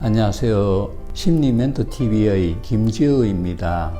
안녕하세요. 심리멘토TV의 김지우입니다.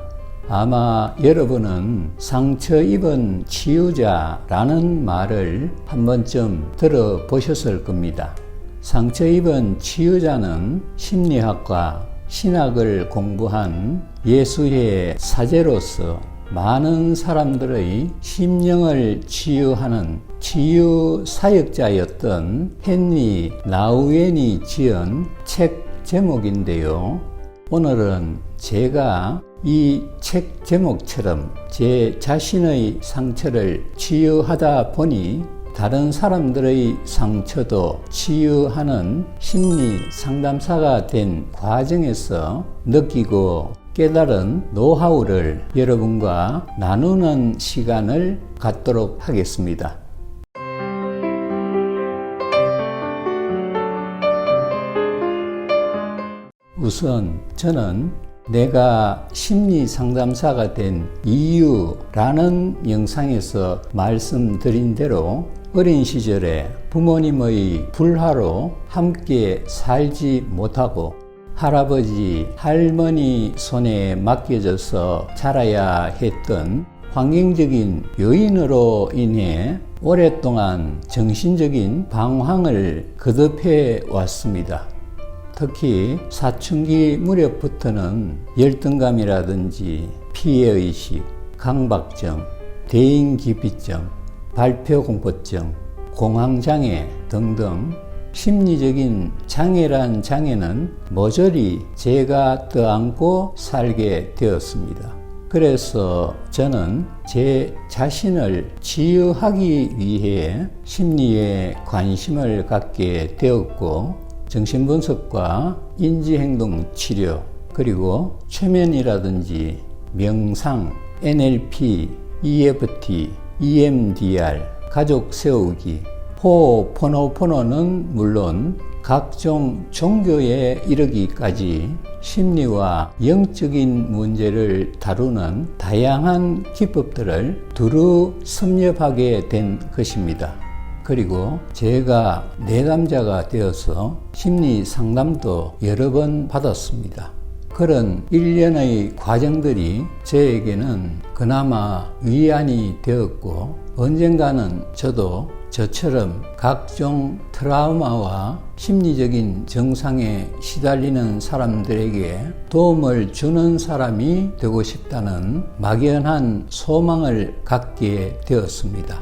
아마 여러분은 상처 입은 치유자라는 말을 한 번쯤 들어보셨을 겁니다. 상처 입은 치유자는 심리학과 신학을 공부한 예수의 사제로서 많은 사람들의 심령을 치유하는 치유 사역자였던 헨리 나우엔이 지은 책 제목인데요. 오늘은 제가 이 책 제목처럼 제 자신의 상처를 치유하다 보니 다른 사람들의 상처도 치유하는 심리 상담사가 된 과정에서 느끼고 깨달은 노하우를 여러분과 나누는 시간을 갖도록 하겠습니다. 우선 저는 내가 심리 상담사가 된 이유라는 영상에서 말씀드린 대로 어린 시절에 부모님의 불화로 함께 살지 못하고 할아버지, 할머니 손에 맡겨져서 자라야 했던 환경적인 요인으로 인해 오랫동안 정신적인 방황을 거듭해 왔습니다. 특히 사춘기 무렵부터는 열등감이라든지 피해의식, 강박증, 대인기피증, 발표공포증, 공황장애 등등 심리적인 장애란 장애는 모조리 제가 떠안고 살게 되었습니다. 그래서 저는 제 자신을 치유하기 위해 심리에 관심을 갖게 되었고 정신분석과 인지행동치료 그리고 최면이라든지 명상, NLP, EFT, EMDR, 가족 세우기, 호포노포노는 물론 각종 종교에 이르기까지 심리와 영적인 문제를 다루는 다양한 기법들을 두루 섭렵하게 된 것입니다. 그리고 제가 내담자가 되어서 심리 상담도 여러 번 받았습니다. 그런 일련의 과정들이 저에게는 그나마 위안이 되었고 언젠가는 저도 저처럼 각종 트라우마와 심리적인 정상에 시달리는 사람들에게 도움을 주는 사람이 되고 싶다는 막연한 소망을 갖게 되었습니다.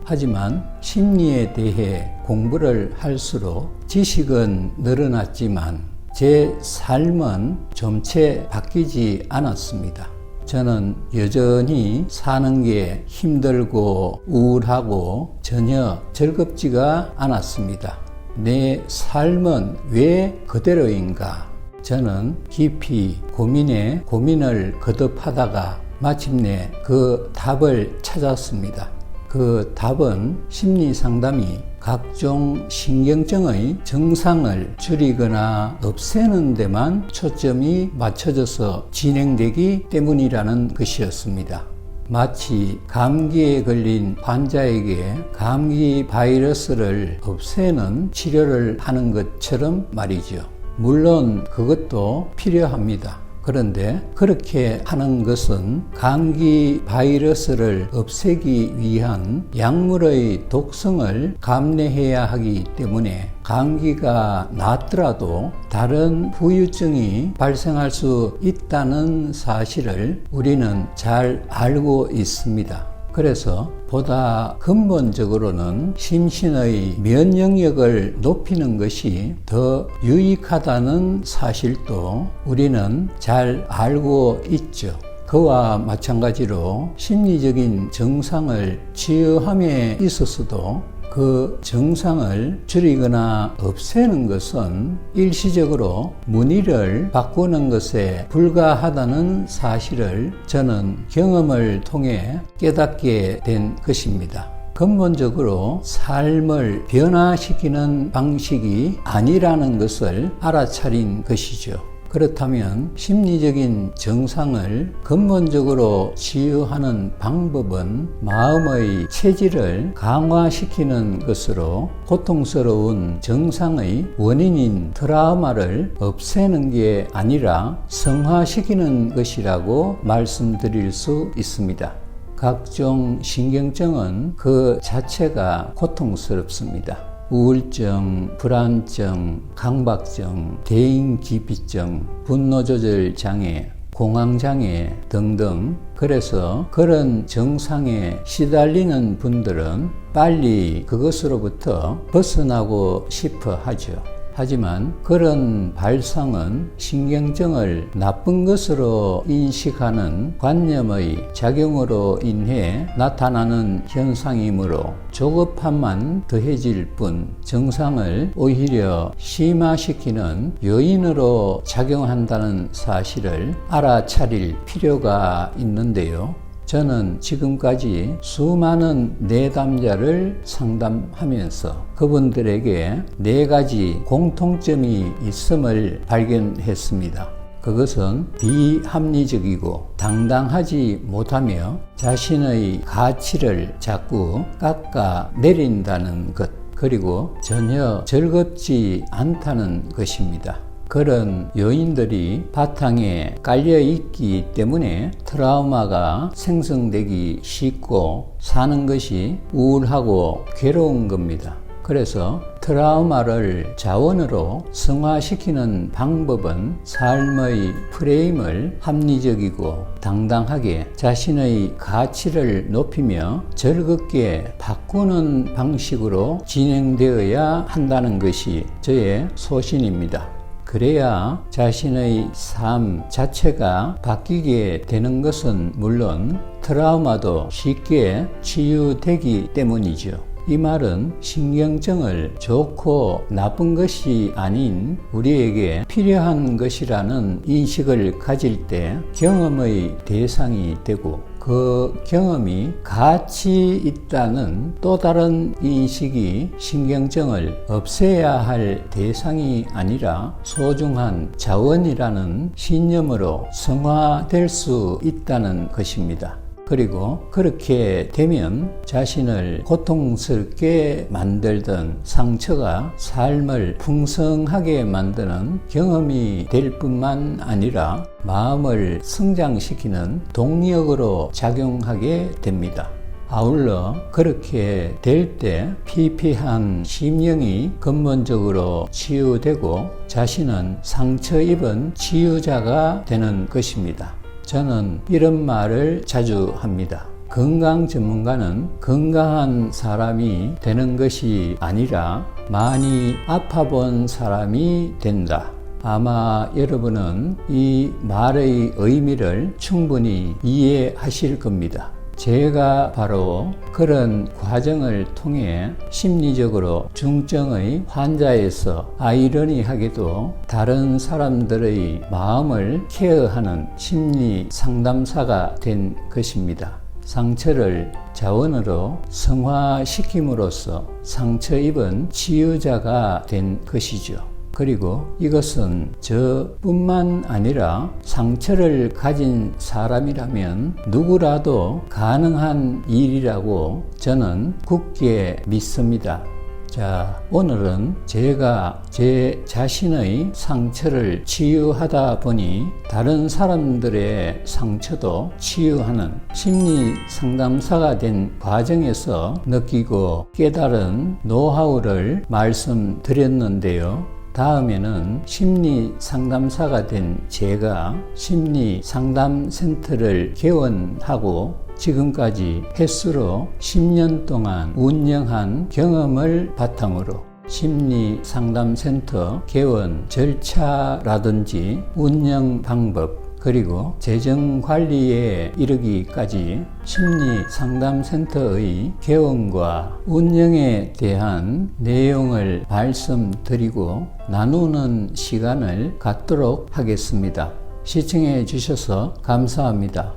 하지만 심리에 대해 공부를 할수록 지식은 늘어났지만 제 삶은 좀채 바뀌지 않았습니다. 저는 여전히 사는 게 힘들고 우울하고 전혀 즐겁지가 않았습니다. 내 삶은 왜 그대로인가? 저는 깊이 고민을 거듭하다가 마침내 그 답을 찾았습니다. 그 답은 심리 상담이 각종 신경증의 증상을 줄이거나 없애는 데만 초점이 맞춰져서 진행되기 때문이라는 것이었습니다. 마치 감기에 걸린 환자에게 감기 바이러스를 없애는 치료를 하는 것처럼 말이죠. 물론 그것도 필요합니다. 그런데 그렇게 하는 것은 감기 바이러스를 없애기 위한 약물의 독성을 감내해야 하기 때문에 감기가 낫더라도 다른 후유증이 발생할 수 있다는 사실을 우리는 잘 알고 있습니다. 그래서 보다 근본적으로는 심신의 면역력을 높이는 것이 더 유익하다는 사실도 우리는 잘 알고 있죠. 그와 마찬가지로 심리적인 증상을 치유함에 있어서도 그 증상을 줄이거나 없애는 것은 일시적으로 문의를 바꾸는 것에 불과하다는 사실을 저는 경험을 통해 깨닫게 된 것입니다. 근본적으로 삶을 변화시키는 방식이 아니라는 것을 알아차린 것이죠. 그렇다면 심리적인 증상을 근본적으로 치유하는 방법은 마음의 체질을 강화시키는 것으로 고통스러운 증상의 원인인 트라우마를 없애는 게 아니라 성화시키는 것이라고 말씀드릴 수 있습니다. 각종 신경증은 그 자체가 고통스럽습니다. 우울증, 불안증, 강박증, 대인기피증, 분노조절장애, 공황장애 등등. 그래서 그런 증상에 시달리는 분들은 빨리 그것으로부터 벗어나고 싶어 하죠. 하지만 그런 발상은 신경증을 나쁜 것으로 인식하는 관념의 작용으로 인해 나타나는 현상이므로 조급함만 더해질 뿐 증상을 오히려 심화시키는 요인으로 작용한다는 사실을 알아차릴 필요가 있는데요. 저는 지금까지 수많은 내담자를 상담하면서 그분들에게 4가지 공통점이 있음을 발견했습니다. 그것은 비합리적이고 당당하지 못하며 자신의 가치를 자꾸 깎아내린다는 것, 그리고 전혀 즐겁지 않다는 것입니다. 그런 요인들이 바탕에 깔려 있기 때문에 트라우마가 생성되기 쉽고 사는 것이 우울하고 괴로운 겁니다. 그래서 트라우마를 자원으로 승화시키는 방법은 삶의 프레임을 합리적이고 당당하게 자신의 가치를 높이며 즐겁게 바꾸는 방식으로 진행되어야 한다는 것이 저의 소신입니다. 그래야 자신의 삶 자체가 바뀌게 되는 것은 물론 트라우마도 쉽게 치유되기 때문이죠. 이 말은 신경증을 좋고 나쁜 것이 아닌 우리에게 필요한 것이라는 인식을 가질 때 경험의 대상이 되고 그 경험이 가치 있다는 또 다른 인식이 신경증을 없애야 할 대상이 아니라 소중한 자원이라는 신념으로 성화될 수 있다는 것입니다. 그리고 그렇게 되면 자신을 고통스럽게 만들던 상처가 삶을 풍성하게 만드는 경험이 될 뿐만 아니라 마음을 성장시키는 동력으로 작용하게 됩니다. 아울러 그렇게 될 때 피폐한 심령이 근본적으로 치유되고 자신은 상처 입은 치유자가 되는 것입니다. 저는 이런 말을 자주 합니다. 건강 전문가는 건강한 사람이 되는 것이 아니라 많이 아파본 사람이 된다. 아마 여러분은 이 말의 의미를 충분히 이해하실 겁니다. 제가 바로 그런 과정을 통해 심리적으로 중증의 환자에서 아이러니하게도 다른 사람들의 마음을 케어하는 심리 상담사가 된 것입니다. 상처를 자원으로 성화시킴으로써 상처 입은 치유자가 된 것이죠. 그리고 이것은 저뿐만 아니라 상처를 가진 사람이라면 누구라도 가능한 일이라고 저는 굳게 믿습니다. 자, 오늘은 제가 제 자신의 상처를 치유하다 보니 다른 사람들의 상처도 치유하는 심리 상담사가 된 과정에서 느끼고 깨달은 노하우를 말씀드렸는데요. 다음에는 심리 상담사가 된 제가 심리 상담센터를 개원하고 지금까지 횟수로 10년 동안 운영한 경험을 바탕으로 심리 상담센터 개원 절차라든지 운영 방법 그리고 재정 관리에 이르기까지 심리 상담센터의 개원과 운영에 대한 내용을 말씀드리고 나누는 시간을 갖도록 하겠습니다. 시청해 주셔서 감사합니다.